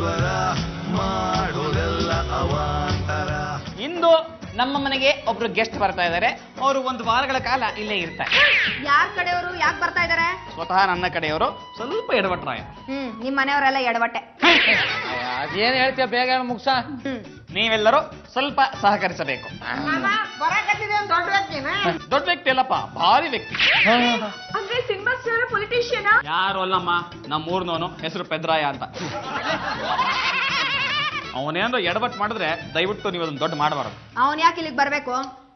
ಈಶ್ವರ ಮಾಡೋದೆಲ್ಲ ಅವಾಂತರ. ಇಂದು ನಮ್ಮ ಮನೆಗೆ ಒಬ್ರು ಗೆಸ್ಟ್ ಬರ್ತಾ ಇದ್ದಾರೆ. ಅವರು 1 ವಾರಗಳ ಕಾಲ ಇಲ್ಲೇ ಇರ್ತಾರೆ. ಯಾರ ಕಡೆಯವರು ಯಾಕೆ ಬರ್ತಾ ಇದಾರೆ? ಸ್ವತಃ ನನ್ನ ಕಡೆಯವರು. ಸ್ವಲ್ಪ ಎಡವಟ್ರಾಯ. ನಿಮ್ ಮನೆಯವರೆಲ್ಲ ಎಡವಟ್ಟೆ. ಅದೇನ್ ಹೇಳ್ತೀಯ, ಬೇಗ ಹೇಳಿ ಮುಗ್ಸ. ನೀವೆಲ್ಲರೂ ಸ್ವಲ್ಪ ಸಹಕರಿಸಬೇಕು. ದೊಡ್ಡ ವ್ಯಕ್ತಿ ಅಲ್ಲಪ್ಪ, ಭಾರಿ ವ್ಯಕ್ತಿ. ಅಂದ್ರೆ ಸಿನಿಮಾ ಸ್ಟಾರ್ ಪೊಲಿಟಿಷಿಯನ್? ಯಾರು ಅಲ್ಲಮ್ಮ, ನಮ್ಮೂರ್ನವನು, ಹೆಸರು ಪೆದ್ರಾಯ ಅಂತ. ಅವನೇನಾದ್ರು ಎಡವಟ್ ಮಾಡಿದ್ರೆ ದಯವಿಟ್ಟು ನೀವು ಅದನ್ನ ದೊಡ್ಡ ಮಾಡಬಾರದು. ಅವನ್ ಯಾಕೆ ಇಲ್ಲಿಗೆ ಬರ್ಬೇಕು?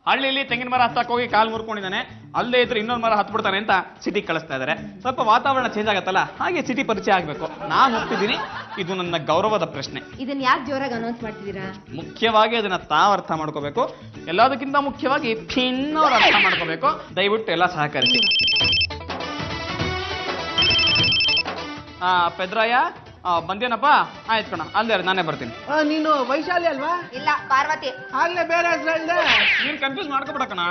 ಹಳ್ಳಿಲಿ ತೆಂಗಿನ ಮರ ಹತ್ತಕ್ಕೆ ಹೋಗಿ ಕಾಲು ಮುರ್ಕೊಂಡಿದ್ದಾನೆ, ಅಲ್ಲೇ ಇದ್ರೆ ಇನ್ನೊಂದು ಮರ ಹತ್ಬಿಡ್ತಾನೆ ಅಂತ ಸಿಟಿಗೆ ಕಳಿಸ್ತಾ ಇದಾರೆ. ಸ್ವಲ್ಪ ವಾತಾವರಣ ಚೇಂಜ್ ಆಗತ್ತಲ್ಲ, ಹಾಗೆ ಸಿಟಿ ಪರಿಚಯ ಆಗ್ಬೇಕು. ನಾನು ಹೋಗ್ತಿದ್ದೀನಿ, ಇದು ನನ್ನ ಗೌರವದ ಪ್ರಶ್ನೆ. ಇದನ್ನ ಯಾಕೆ ಜೋರಾಗಿ ಅನೌನ್ಸ್ ಮಾಡ್ತಿದ್ದೀರಾ? ಮುಖ್ಯವಾಗಿ ಅದನ್ನ ತಾವು ಅರ್ಥ ಮಾಡ್ಕೋಬೇಕು. ಎಲ್ಲದಕ್ಕಿಂತ ಮುಖ್ಯವಾಗಿ ಭಿನ್ನವ್ರು ಅರ್ಥ ಮಾಡ್ಕೋಬೇಕು. ದಯವಿಟ್ಟು ಎಲ್ಲ ಸಹಕರಿಸಿ. ಪೆದ್ರಾಯ ಬಂದೇನಪ್ಪ, ಆಯ್ತು ಕಣ, ಅಲ್ಲೇ ನಾನೇ ಬರ್ತೀನಿ. ನೀನು ವೈಶಾಲಿ ಅಲ್ವಾ? ಇಲ್ಲ, ಪಾರ್ವತಿ. ಆಗ್ಲೇ ಬೇರೆ ಹೆಸರು ಹೇಳ್ದೆ. ನೀನ್ ಕನ್ಫ್ಯೂಸ್ ಮಾಡ್ಕೊಬಿಡಕಣ.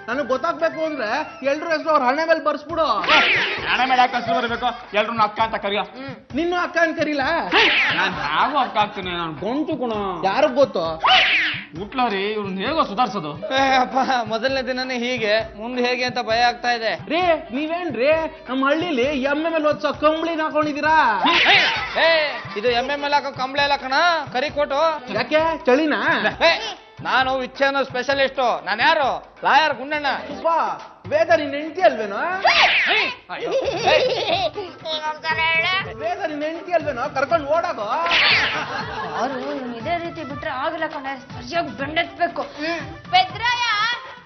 ನನಗೆ ಗೊತ್ತಾಗ್ಬೇಕು ಅಂದ್ರೆ ಎಲ್ರ ಹೆಸರು ಅವ್ರ ಹಣೆ ಮೇಲೆ ಬರ್ಸ್ಬಿಡು. ಹಣೆ ಮೇಲೆ ಯಾಕೆ ಹೆಸರು ಬರಬೇಕು? ಎಲ್ರು ಅಕ್ಕ ಅಂತ ಕರಿಯ. ನಿನ್ನೂ ಅಕ್ಕ ಅಂತ ಕರೀಲ? ನಾನು ಯಾಗೂ ಅಕ್ಕ ಆಗ್ತೀನಿ, ನಾನು ಗಂಟು ಕಣ. ಯಾರಿಗ್ ಗೊತ್ತು? ಮುಟ್ಲಾರಿ ಇವ್ರನ್ನ ಹೇಗೋ ಸುಧಾರಿಸೋದು? ಅಪ್ಪ, ಮೊದಲನೇ ದಿನನೇ ಹೀಗೆ, ಮುಂದೆ ಹೇಗೆ ಅಂತ ಭಯ ಆಗ್ತಾ ಇದೆ. ರೀ ನೀವೇನ್ರಿ ನಮ್ಮ ಹಳ್ಳಿಲಿ ಎಮ್ಮೆ ಮೇಲೆ ಓದ್ಸೋ ಕಂಬಳಿನ ಹಾಕೊಂಡಿದೀರಾ? ಇದು ಎಮ್ಮೆ ಮೇಲೆ ಹಾಕೋ ಕಂಬಳಿ ಅಲ್ಲ ಕಣ, ಕರಿಕೋಟು. ಯಾಕೆ ಚಳಿನಾ? ನಾನು ವಿಚ್ಛೇದನ ಸ್ಪೆಷಲಿಸ್ಟು. ನಾನು ಯಾರು? ಲಾಯರ್ ಗುಂಡಣ್ಣ. ವೇದ ನಿನ್ನ ಹೆಂಡತಿ ಅಲ್ವೇನೋ? ವೇದ ನಿನ್ನ ಹೆಂಡತಿ ಅಲ್ವೇನೋ? ಕರ್ಕೊಂಡು ಓಡೋದು. ಅವರು ಇದೇ ರೀತಿ ಬಿಟ್ರೆ ಆಗಿಲ್ಲ ಕಣೆ, ಸರಿಯಾಗಿ ಬೆಂಡೆತ್ಬೇಕು. ಪೆದ್ರಾಯ,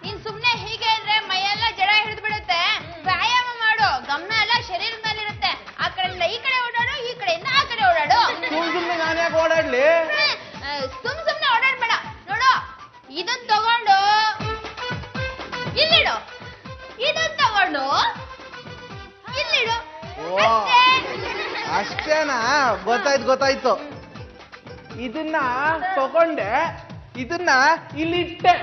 ನೀನ್ ಸುಮ್ನೆ ಹೀಗೆ ಇದ್ರೆ ಮೈಯೆಲ್ಲ ಜಡ ಹಿಡಿದು ಬಿಡುತ್ತೆ. ವ್ಯಾಯಾಮ ಮಾಡು, ಗಮನ ಎಲ್ಲ ಶರೀರದ ಮೇಲೆ ಇರುತ್ತೆ. ಆ ಕಡೆಯಿಂದ ಈ ಕಡೆ ಓಡಾಡು, ಈ ಕಡೆಯಿಂದ ಆ ಕಡೆ ಓಡಾಡು. ಸುಮ್ನೆ ನಾನು ಯಾಕೆ ಓಡಾಡ್ಲಿ? ಸುಮ್ನೆ ಓಡಾಡ್ಬೇಡ. ನೋಡು, ಇದನ್ ತಗೊಂಡು ಇಲ್ಲಿಡು, ಇದನ್ ತಗೊಂಡು ಇಲ್ಲಿಡು. ಅಷ್ಟೇನಾ? ಗೊತ್ತಾಯ್ತು. ಇದನ್ನ ತಗೊಂಡೆ, ಇದನ್ನ ಇಲ್ಲಿಟ್ಟೆ.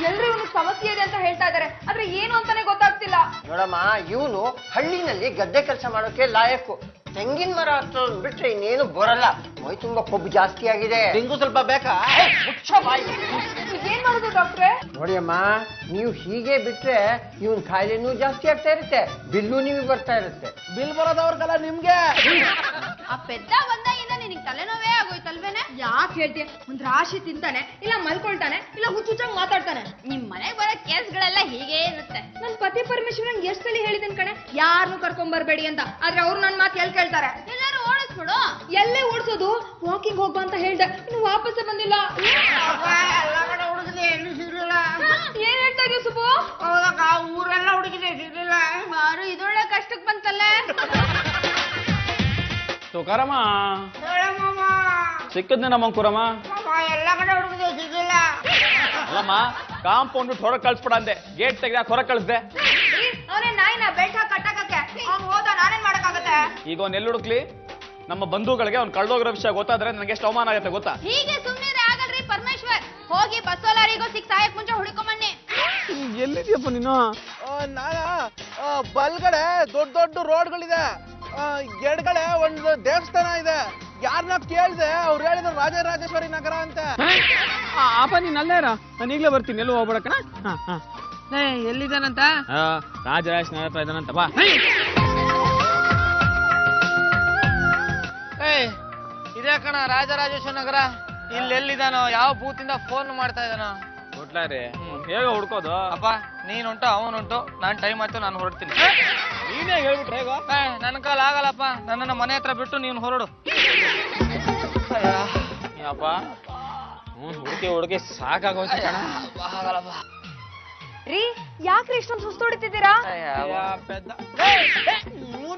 ಎಲ್ರು ಇವನು ಸಮಸ್ಯೆ ಇದೆ ಅಂತ ಹೇಳ್ತಾ ಇದಾರೆ, ಆದ್ರೆ ಏನು ಅಂತಾನೆ ಗೊತ್ತಾಗ್ತಿಲ್ಲ. ನೋಡಮ್ಮ, ಇವನು ಹಳ್ಳಿನಲ್ಲಿ ಗದ್ದೆ ಕೆಲಸ ಮಾಡೋಕೆ ಲಾಯಕ್ಕು. ತೆಂಗಿನ ಮರ ಹತ್ತೋದ್ ಬಿಟ್ರೆ ಇನ್ನೇನು ಬರಲ್ಲ. ಮೈ ತುಂಬಾ ಕೊಬ್ಬು ಜಾಸ್ತಿ ಆಗಿದೆ. ನಿಂಗೂ ಸ್ವಲ್ಪ ಬೇಕಾ? ಏನ್ ಮಾಡುದು ಡಾಕ್ಟ್ರೆ? ನೋಡಿ ಅಮ್ಮ, ನೀವು ಹೀಗೆ ಬಿಟ್ರೆ ಇವನ್ ಕಾಯಿಲೆನೂ ಜಾಸ್ತಿ ಆಗ್ತಾ ಇರುತ್ತೆ, ಬಿಲ್ಲು ನಿಮಗೆ ಬರ್ತಾ ಇರುತ್ತೆ. ಬಿಲ್ ಬರೋದವ್ರಿಗಲ್ಲ ನಿಮ್ಗೆ. ಆ ಪೆದ್ದ ಬಂದಾಗಿಂದ ನಿನಗೆ ತಲೆನೋವೇ ಆಗೋಯ್ತಲ್ವೇನೆ? ಯಾಕೆ ಹೇಳ್ತೀಯ? ಒಂದ್ ರಾಶಿ ತಿಂತಾನೆ, ಇಲ್ಲ ಮಲ್ಕೊಳ್ತಾನೆ, ಇಲ್ಲ ಹುಚ್ಚುಚ್ಚಾಗಿ ಮಾತಾಡ್ತಾನೆ. ನಿಮ್ ಮನೆಗ್ ಬರೋ ಕೇಸ್ಗಳೆಲ್ಲ ಹೀಗೆ ಇರುತ್ತೆ. ನನ್ ಪತಿ ಪರಮೇಶ್ವರನ್ ಎಷ್ಟ್ ಸಲ ಹೇಳಿದನ್ ಕಣೆ, ಯಾರನ್ನು ಕರ್ಕೊಂಡ್ ಬರ್ಬೇಡಿ ಅಂತ. ಆದ್ರೆ ಅವ್ರು ನನ್ ಮಾತು ಎಲ್ಲಿ ಕೇಳ್ತಾರೆ? ಎಲ್ಲಾರು ಓಡಿಸ್ಬಿಡು. ಎಲ್ಲೇ ಓಡಿಸೋದು? ವಾಕಿಂಗ್ ಹೋಗ್ಬಾ ಅಂತ ಹೇಳ್ದೆ, ಇನ್ನು ವಾಪಸ್ಸೇ ಬಂದಿಲ್ಲ. ಏನ್ ಹೇಳ್ತಾ ಇದೀಯ ಸುಬ್ಬು? ಊರೆಲ್ಲ ಹುಡುಗಿದೆ, ಸಿಗ್ಲಿಲ್ಲ. ಮಾರು ಇದೊಳ್ಳೆ ಕಷ್ಟಕ್ ಬಂತಲ್ಲ. ತುಕಾರಮ್ಮ ಸಿಕ್ಕದ್ನೆ ನಮ್ಮ ಕುರಮ್ಮ. ಎಲ್ಲ ಕಡೆ ಹುಡುಗಿದೆ, ಸಿಗ್ಲಿಲ್ಲ. ಅಲ್ಲಮ್ಮ, ಕಾಂಪೌಂಡ್ ಹೊರಗೆ ಕಳ್ಸ್ಬಿಡ ಅಂದೆ, ಗೇಟ್ ತೆಗ್ದ ಹೊರಗೆ ಕಳಿಸ್ದೆ. ಅವನೇ ನಾಯಿನ ಬೆಲ್ಟ್ ಹಾಕಿ ಕಟ್ಟಕ್ಕೆ ಅವ್ನು ಹೋದ, ನಾನೇನ್ ಮಾಡಕ್ಕಾಗತ್ತೆ? ಈಗ ಅವ್ನು ಎಲ್ಲಿ ಹುಡುಕ್ಲಿ? ನಮ್ಮ ಬಂಧುಗಳಿಗೆ ಅವ್ನು ಕಳ್ದೋಗಿರೋ ವಿಷಯ ಗೊತ್ತಾದ್ರೆ ನನಗೆ ಎಷ್ಟು ಅವಮಾನ ಆಗುತ್ತೆ ಗೊತ್ತಾ? ಹೀಗೆ ಸುಮ್ಮನೆ ಆಗಲ್ರಿ ಪರಮೇಶ್ವರ್. ಹೋಗಿ ಬಸ್ಸೋ ಲಾರಿಗೋ ಸಾಯಕ್ ಮುಂಚೆ ಹುಡುಕೊಂಬನ್ನಿ. ಎಲ್ಲಿದ್ಯಪ್ಪ ನೀನು? ನಾನ ಬಲ್ಗಡೆ ದೊಡ್ಡ ರೋಡ್ಗಳಿದೆ, ಎಡ್ಗಡೆ ಒಂದು ದೇವಸ್ಥಾನ ಇದೆ. ಯಾರನ್ನ ಕೇಳ್ದೆ, ಅವ್ರು ಹೇಳಿದ್ರು ರಾಜರಾಜೇಶ್ವರಿ ನಗರ ಅಂತ. ಅಪ್ಪ ನೀನ್ ಅಲ್ಲೇ ಇರ, ನಾನು ಈಗಲೇ ಬರ್ತೀನಿ, ಎಲ್ಲೂ ಹೋಗ್ಬೇಡಕಣ. ಎಲ್ಲಿದ್ದಾನಂತ? ರಾಜರಾಜೇಶ್ವರ ನಗರ ಹತ್ರ ಇದ್ದಾನಂತ. ಬಾ. ಇದೇ ಕಣ ರಾಜರಾಜೇಶ್ವರ ನಗರ. ಇಲ್ಲೆಲ್ಲಿದ್ದಾನೋ, ಯಾವ ಬೂತಿಂದ ಫೋನ್ ಮಾಡ್ತಾ ಇದ್ದಾನೋ ಕೊಟ್ಲಾರಿ. ಹೇಗ ಹುಡ್ಕೋದು? ಅಪ್ಪ, ನೀನುಂಟು ಅವನುಂಟು, ನಾನ್ ಟೈಮ್ ಆಯ್ತು, ನಾನು ಹೊರಡ್ತೀನಿ. ನೀನೇ ಹೇಳ್ಬಿಟ್ರೆ ಹೇಗೋ? ನನ್ನ ಕಾಲ ಆಗಲ್ಲಪ್ಪ, ನನ್ನನ್ನು ಮನೆ ಹತ್ರ ಬಿಟ್ಟು ನೀನು ಹೊರಡು. ಅಪ್ಪ ಹುಡುಗಿ ಸಾಕಾಗೋಯ್ತು ಕಣ. ಆಗಲ್ಲಪ್ಪ. ರೀ, ಯಾಕ್ರಿ ಇಷ್ಟೊಂದು ಸುಸ್ತು ಹೊಡಿತಿದ್ದೀರಾ?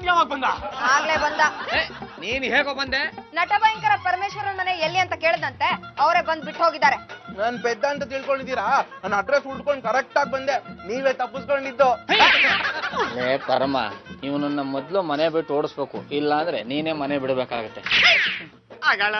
ಯಾವಾಗ ಬಂದ? ಆಗ್ಲೇ ಬಂದ. ನೀನ್ ಹೇಗೋ ಬಂದೆ? ನಟ ಭಯಂಕರ ಪರಮೇಶ್ವರನ್ ಮನೆ ಎಲ್ಲಿ ಅಂತ ಕೇಳ್ದಂತೆ, ಅವರೇ ಬಂದ್ ಬಿಟ್ಟು ಹೋಗಿದ್ದಾರೆ. ನಾನ್ ಪೆದ್ದ ಅಂತ ತಿಳ್ಕೊಂಡಿದ್ದೀರಾ? ನನ್ನ ಅಡ್ರೆಸ್ ಹುಡ್ಕೊಂಡು ಕರೆಕ್ಟ್ ಆಗಿ ಬಂದೆ, ನೀವೇ ತಪ್ಪಿಸ್ಕೊಂಡಿದ್ದು. ಪರಮ, ಇವನನ್ನ ಮೊದ್ಲು ಮನೆ ಬಿಟ್ಟು ಓಡಿಸ್ಬೇಕು, ಇಲ್ಲ ಅಂದ್ರೆ ನೀನೇ ಮನೆ ಬಿಡ್ಬೇಕಾಗತ್ತೆ. ಆಗಲ್ಲ.